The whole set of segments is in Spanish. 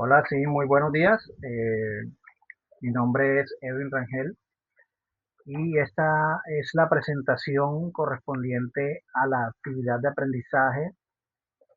Hola, sí, muy buenos días. Mi nombre es Edwin Rangel y esta es la presentación correspondiente a la actividad de aprendizaje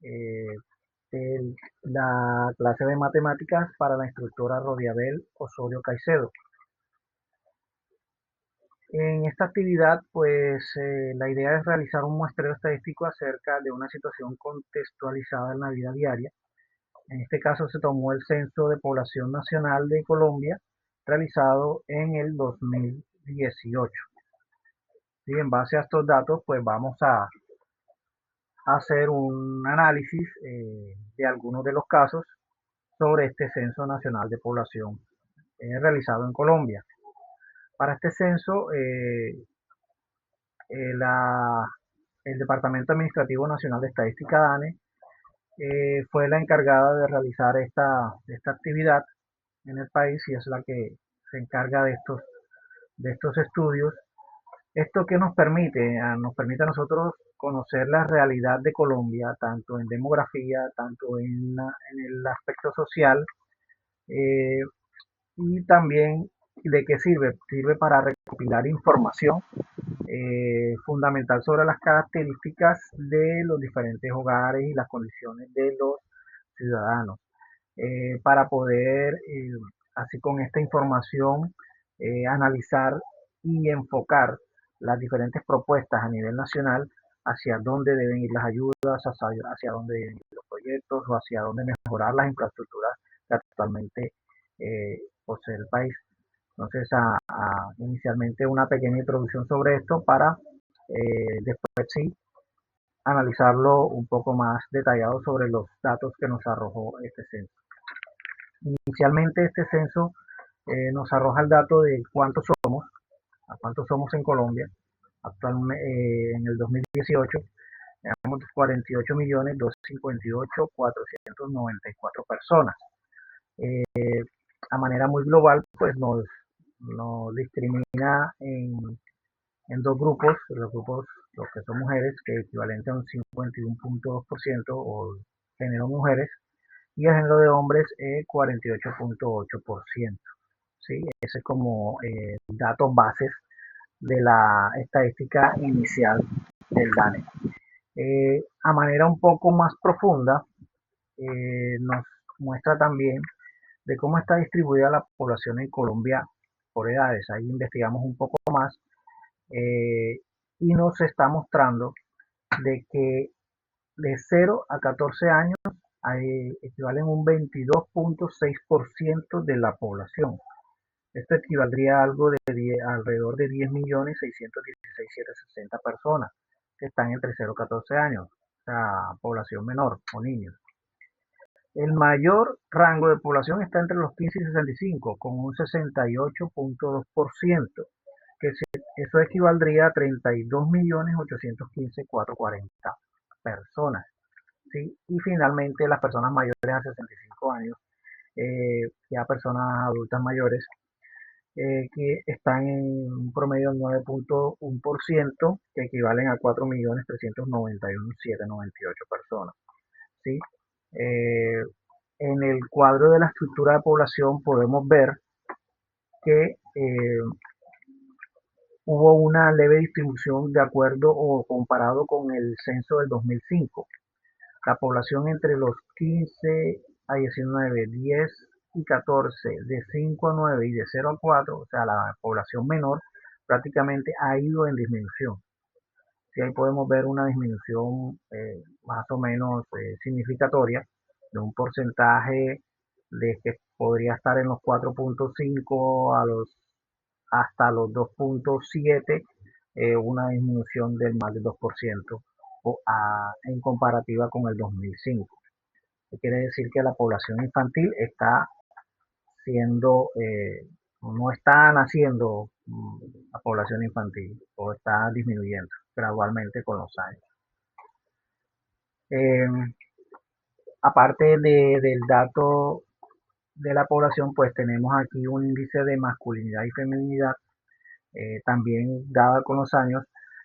eh, de la clase de matemáticas para la instructora Rodiabel Osorio Caicedo. En esta actividad, pues la idea es realizar un muestreo estadístico acerca de una situación contextualizada en la vida diaria. En este caso se tomó el Censo de Población Nacional de Colombia realizado en el 2018. Y en base a estos datos, pues vamos a hacer un análisis de algunos de los casos sobre este Censo Nacional de Población realizado en Colombia. Para este censo, la, el Departamento Administrativo Nacional de Estadística DANE fue la encargada de realizar esta actividad en el país y es la que se encarga de estos estudios. Esto que nos permite, nos permite a nosotros conocer la realidad de Colombia, tanto en demografía, tanto en el aspecto social, eh, y también de qué sirve. Sirve para recopilar información fundamental sobre las características de los diferentes hogares y las condiciones de los ciudadanos. Para poder, así con esta información, analizar y enfocar las diferentes propuestas a nivel nacional hacia dónde deben ir las ayudas, hacia dónde deben ir los proyectos o hacia dónde mejorar las infraestructuras que actualmente posee el país. Entonces, inicialmente una pequeña introducción sobre esto para después sí analizarlo un poco más detallado sobre los datos que nos arrojó este censo. Inicialmente este censo nos arroja el dato de cuántos somos en Colombia. Actualmente, en el 2018 éramos 48.258.494 personas. A manera muy global, pues nos discrimina en dos grupos, los que son mujeres, que equivalente a un 51.2% o género mujeres, y el género de hombres 48.8%. ¿Sí? Ese es como datos bases de la estadística inicial del DANE. A manera un poco más profunda, nos muestra también de cómo está distribuida la población en Colombia por edades. Ahí investigamos un poco más y nos está mostrando de que de 0 a 14 años equivalen un 22.6% de la población. Esto equivaldría a algo de alrededor de 10.616.760 personas que están entre 0 y 14 años, o sea, población menor o niños. El mayor rango de población está entre los 15 y 65, con un 68.2%, que eso equivaldría a 32.815.440 personas. ¿Sí? Y finalmente las personas mayores a 65 años, ya personas adultas mayores, que están en un promedio del 9.1%, que equivalen a 4.391.798 personas. ¿Sí? Eh, en el cuadro de la estructura de población podemos ver que hubo una leve distribución de acuerdo o comparado con el censo del 2005. La población entre los 15 a 19, 10 y 14, de 5 a 9 y de 0 a 4, o sea, la población menor, prácticamente ha ido en disminución. Sí, ahí podemos ver una disminución más o menos significatoria de un porcentaje de que podría estar en los 4.5 hasta los 2.7, una disminución del más del 2% en comparativa con el 2005. Quiere decir que la población infantil está siendo, no está naciendo la población infantil o está disminuyendo gradualmente con los años. Eh, Aparte del dato de la población, pues tenemos aquí un índice de masculinidad y feminidad, también dada con los años,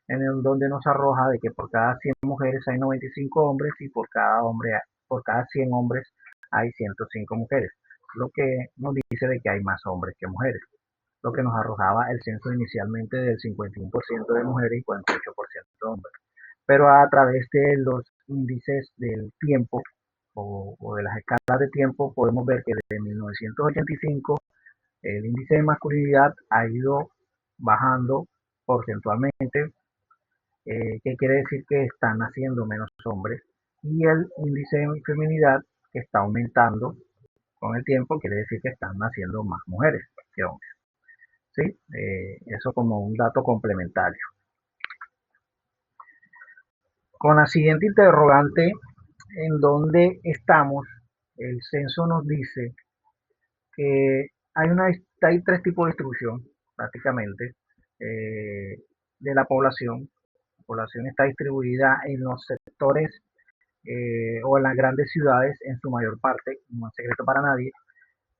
en donde nos arroja de que por cada 100 mujeres hay 95 hombres y por cada 100 hombres hay 105 mujeres, lo que nos dice de que hay más hombres que mujeres, lo que nos arrojaba el censo inicialmente del 51% de mujeres y 48% de hombres. Pero a través de los índices del tiempo o de las escalas de tiempo podemos ver que desde 1985 el índice de masculinidad ha ido bajando porcentualmente, que quiere decir que están naciendo menos hombres, y el índice de feminidad, que está aumentando con el tiempo, quiere decir que están naciendo más mujeres que hombres. ¿Sí? Eso como un dato complementario. Con la siguiente interrogante, en donde estamos, el censo nos dice que hay tres tipos de distribución, prácticamente, eh, de la población. La población está distribuida en los sectores o en las grandes ciudades en su mayor parte, no es secreto para nadie.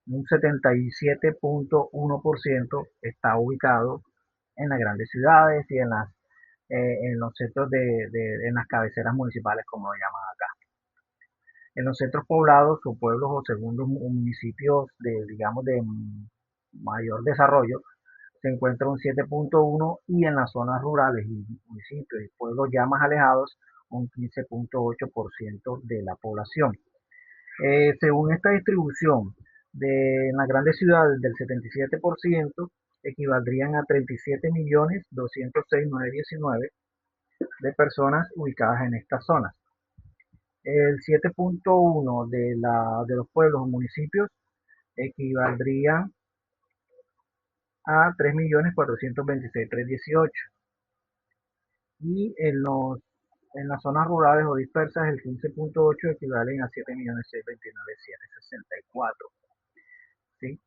Un 77.1% está ubicado en las grandes ciudades y en los centros en las cabeceras municipales, como lo llaman acá. En los centros poblados o pueblos o segundos municipios digamos, de mayor desarrollo, se encuentra un 7.1 y en las zonas rurales y municipios y pueblos ya más alejados, un 15.8% de la población. Según esta distribución, en las grandes ciudades del 77% equivaldrían a 37.206.919 de personas ubicadas en estas zonas. El 7.1 de los pueblos o municipios equivaldría a 3.426.318. Y en las zonas rurales o dispersas, el 15.8 equivalen a 7.629.764. ¿Sí?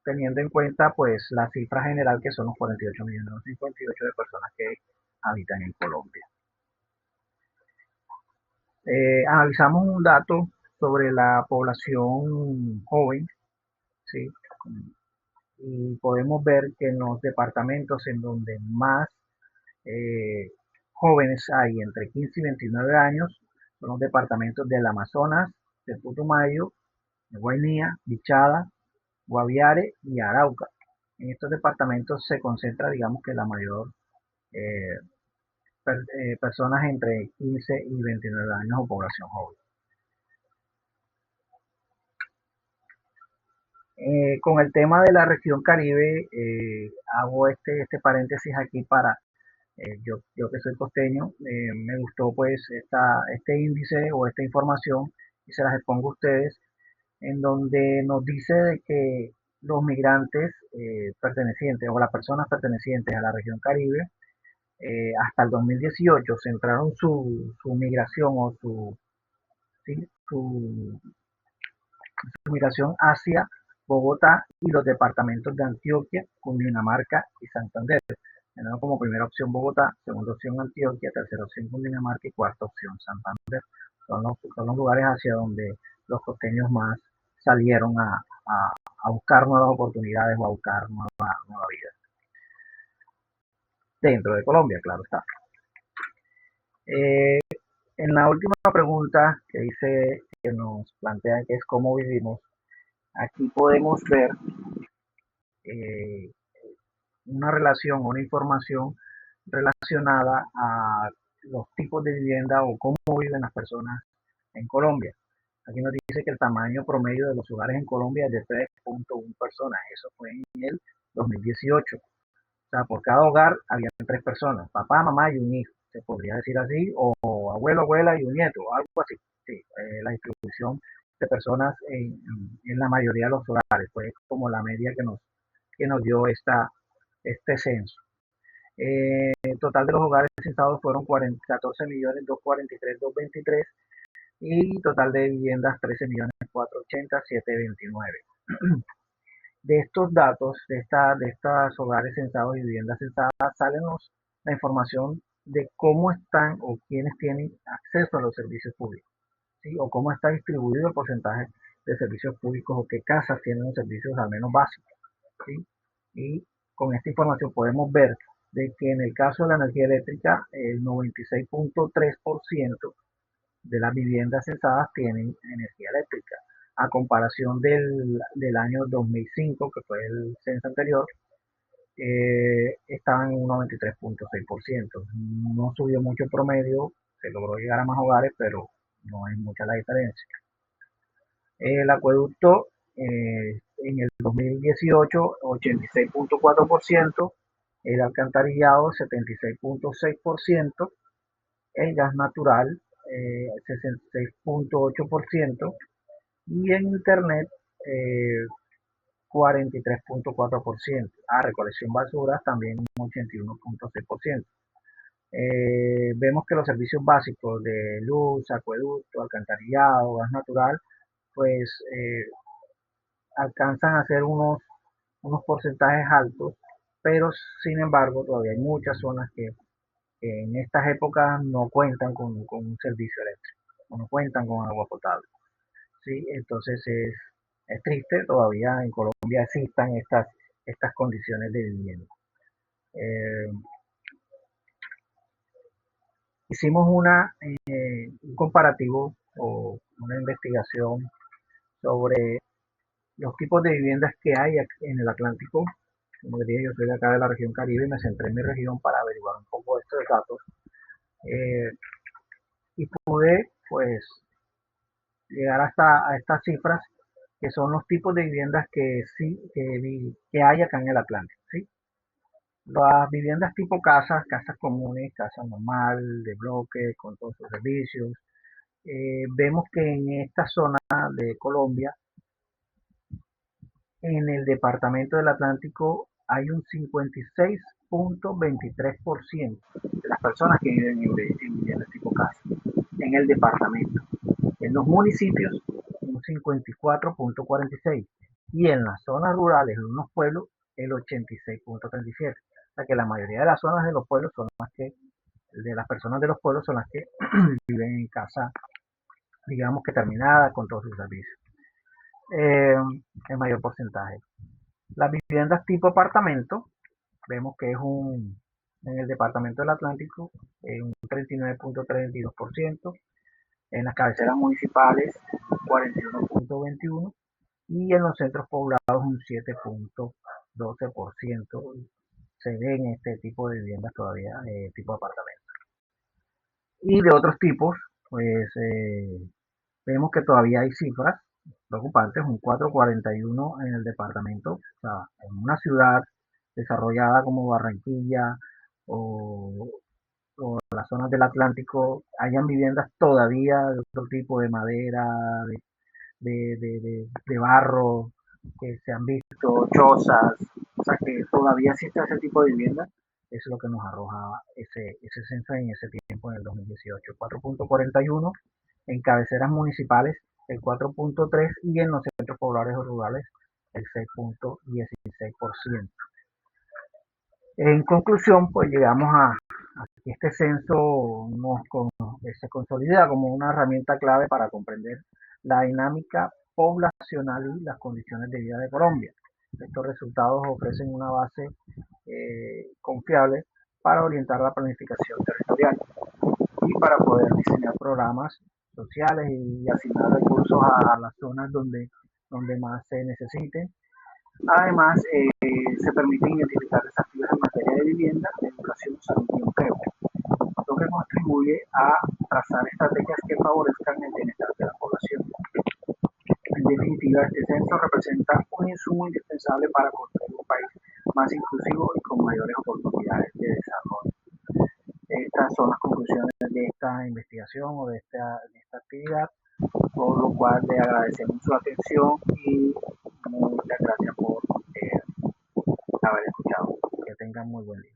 Teniendo en cuenta pues la cifra general que son los 48.058 de personas que habitan en Colombia. Analizamos un dato sobre la población joven, ¿sí? Y podemos ver que en los departamentos en donde más jóvenes hay entre 15 y 29 años son los departamentos del Amazonas, de Putumayo, de Guainía, Bichada, Guaviare y Arauca. En estos departamentos se concentra, digamos que la mayor eh, personas entre 15 y 29 años o población joven. Con el tema de la región Caribe, hago este paréntesis aquí para yo que soy costeño, me gustó pues este índice o esta información y se las expongo a ustedes, en donde nos dice de que los migrantes pertenecientes o las personas pertenecientes a la región Caribe hasta el 2018 centraron su migración o ¿sí? su migración hacia Bogotá y los departamentos de Antioquia, Cundinamarca y Santander. Tenemos como primera opción Bogotá, segunda opción Antioquia, tercera opción Cundinamarca y cuarta opción Santander. Son los lugares hacia donde los costeños más salieron a buscar nuevas oportunidades o a buscar nueva vida. Dentro de Colombia, claro está. En la última pregunta que dice, que nos plantean, que es cómo vivimos, aquí podemos ver eh, una relación, una información relacionada a los tipos de vivienda o cómo viven las personas en Colombia. Aquí nos dice que el tamaño promedio de los hogares en Colombia es de 3.1 personas. Eso fue en el 2018. O sea, por cada hogar había 3 personas, papá, mamá y un hijo. Se podría decir así, o abuelo, abuela y un nieto, algo así. Sí, la distribución de personas en la mayoría de los hogares fue como la media que nos dio este censo. El total de los hogares censados fueron 14.243.223 y total de viviendas 13.480.729. De estos datos, de estos hogares censados y viviendas censadas, salen la información de cómo están o quiénes tienen acceso a los servicios públicos, ¿sí? O cómo está distribuido el porcentaje de servicios públicos o qué casas tienen los servicios al menos básicos, ¿sí? Y con esta información podemos ver de que en el caso de la energía eléctrica, el 96.3% de las viviendas censadas tienen energía eléctrica. A comparación del año 2005, que fue el censo anterior, estaban en un 93.6%. No subió mucho el promedio, se logró llegar a más hogares, pero no es mucha la diferencia. El acueducto en el 2018, 86.4%, el alcantarillado 76.6%, el gas natural 66.8% y en internet 43.4%. Recolección basuras también un 81.6%. Vemos que los servicios básicos de luz, acueducto, alcantarillado, gas natural, pues alcanzan a ser unos porcentajes altos, pero sin embargo todavía hay muchas zonas que en estas épocas no cuentan con un servicio eléctrico, no cuentan con agua potable. ¿Sí? Entonces es triste, todavía en Colombia existan estas condiciones de vivienda. Hicimos un comparativo o una investigación sobre los tipos de viviendas que hay en el Atlántico. Como les dije, yo soy de acá de la región Caribe y me centré en mi región para averiguar un poco de estos datos. Y pude pues llegar hasta a estas cifras que son los tipos de viviendas que sí que hay acá en el Atlántico, ¿sí? Las viviendas tipo casas, casas comunes, casa normal, de bloque, con todos sus servicios. Vemos que en esta zona de Colombia, en el departamento del Atlántico, hay un 56.23% de las personas que viven en viviendas tipo casa, en el departamento. En los municipios, un 54.46%. Y en las zonas rurales, en unos pueblos, el 86.37%. O sea que la mayoría de las zonas de los pueblos son las que, de las personas de los pueblos son las que viven en casa, digamos que terminada con todos sus servicios. El mayor porcentaje. Las viviendas tipo apartamento, vemos que es en el departamento del Atlántico, un 39.32%, en las cabeceras municipales 41.21% y en los centros poblados un 7.12% se ven este tipo de viviendas todavía, tipo apartamento. Y de otros tipos, pues vemos que todavía hay cifras preocupantes, un 4.41 en el departamento, o sea, en una ciudad desarrollada como Barranquilla o las zonas del Atlántico, hayan viviendas todavía de otro tipo de madera, de barro, que se han visto chozas, o sea que todavía existe ese tipo de viviendas, es lo que nos arroja ese censo en ese tiempo, en el 2018, 4.41 en cabeceras municipales, el 4.3 y en los centros poblares o rurales, el 6.16%. En conclusión, pues llegamos a que este censo se consolida como una herramienta clave para comprender la dinámica poblacional y las condiciones de vida de Colombia. Estos resultados ofrecen una base confiable para orientar la planificación territorial y para poder diseñar programas sociales y asignar recursos a las zonas donde más se necesiten. Además, se permite identificar desafíos en materia de vivienda, educación, salud y empleo, lo que contribuye a trazar estrategias que favorezcan el bienestar de la población. En definitiva, este censo representa un insumo indispensable para construir un país más inclusivo y con mayores oportunidades de desarrollo. Estas son las conclusiones de esta investigación o de esta actividad, por lo cual le agradecemos su atención y muchas gracias por haber escuchado. Que tengan muy buen día.